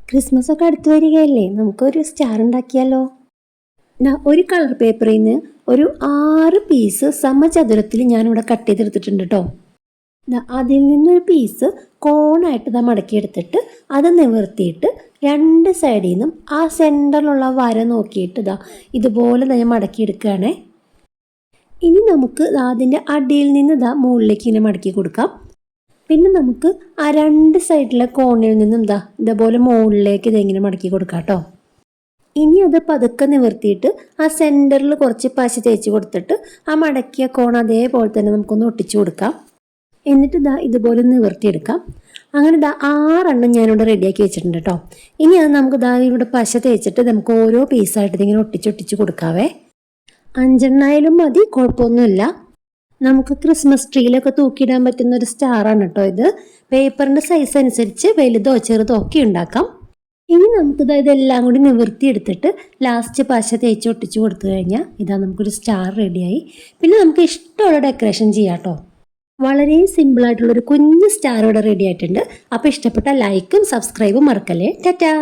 Christmas ഒക്കെ അടുത്ത് വരികയല്ലേ, നമുക്കൊരു സ്റ്റാർ ഉണ്ടാക്കിയാലോ? ഒരു കളർ പേപ്പറിൽ നിന്ന് ഒരു 6 പീസ് സമചതുരത്തിൽ ഞാനിവിടെ കട്ട് ചെയ്തെടുത്തിട്ടുണ്ട് കേട്ടോ. അതിൽ നിന്നൊരു പീസ് കോണായിട്ട് മടക്കിയെടുത്തിട്ട് അത് നിവർത്തിയിട്ട് 2 സൈഡിൽ നിന്നും ആ സെൻറ്ററിലുള്ള വര നോക്കിയിട്ട് ഇതുപോലെ ഞാൻ മടക്കിയെടുക്കുകയാണേ. ഇനി നമുക്ക് അതിൻ്റെ അടിയിൽ നിന്ന് മുകളിലേക്ക് ഇങ്ങനെ മടക്കി കൊടുക്കാം. പിന്നെ നമുക്ക് ആ 2 സൈഡിലെ കോണിൽ നിന്നും ഇതേപോലെ മുകളിലേക്ക് ഇതെങ്ങനെ മടക്കി കൊടുക്കാം കേട്ടോ. ഇനി അത് പതുക്കെ നിവർത്തിയിട്ട് ആ സെൻറ്ററിൽ കുറച്ച് പശ തേച്ച് കൊടുത്തിട്ട് ആ മടക്കിയ കോൺ അതേപോലെ തന്നെ നമുക്കൊന്ന് ഒട്ടിച്ചു കൊടുക്കാം. എന്നിട്ട് ഇതുപോലെ നിവർത്തിയെടുക്കാം. അങ്ങനെ 6 എണ്ണം ഞാനിവിടെ റെഡിയാക്കി വെച്ചിട്ടുണ്ട് കേട്ടോ. ഇനി അത് നമുക്ക് ഇവിടെ പശ തേച്ചിട്ട് നമുക്ക് ഓരോ പീസായിട്ട് ഇതിങ്ങനെ ഒട്ടിച്ചൊട്ടിച്ച് കൊടുക്കാവേ. 5 എണ്ണായാലും മതി, കുഴപ്പമൊന്നുമില്ല. നമുക്ക് ക്രിസ്മസ് ട്രീയിലൊക്കെ തൂക്കിയിടാൻ പറ്റുന്ന ഒരു സ്റ്റാറാണ് കേട്ടോ ഇത്. പേപ്പറിൻ്റെ സൈസ് അനുസരിച്ച് വലുതോ ചെറുതോ ഒക്കെ ഉണ്ടാക്കാം. ഇനി നമുക്ക് ഇതെല്ലാം കൂടി നിവർത്തിയെടുത്തിട്ട് ലാസ്റ്റ് പശ തേച്ച് ഒട്ടിച്ച് കൊടുത്തു കഴിഞ്ഞാൽ നമുക്കൊരു സ്റ്റാർ റെഡിയായി. പിന്നെ നമുക്ക് ഇഷ്ടമുള്ള ഡെക്കറേഷൻ ചെയ്യാം കേട്ടോ. വളരെ സിമ്പിളായിട്ടുള്ളൊരു കുഞ്ഞ് സ്റ്റാർ ഇവിടെ റെഡി ആയിട്ടുണ്ട്. അപ്പോൾ ഇഷ്ടപ്പെട്ട ലൈക്കും സബ്സ്ക്രൈബും മറക്കല്ലേ. ടാറ്റാ.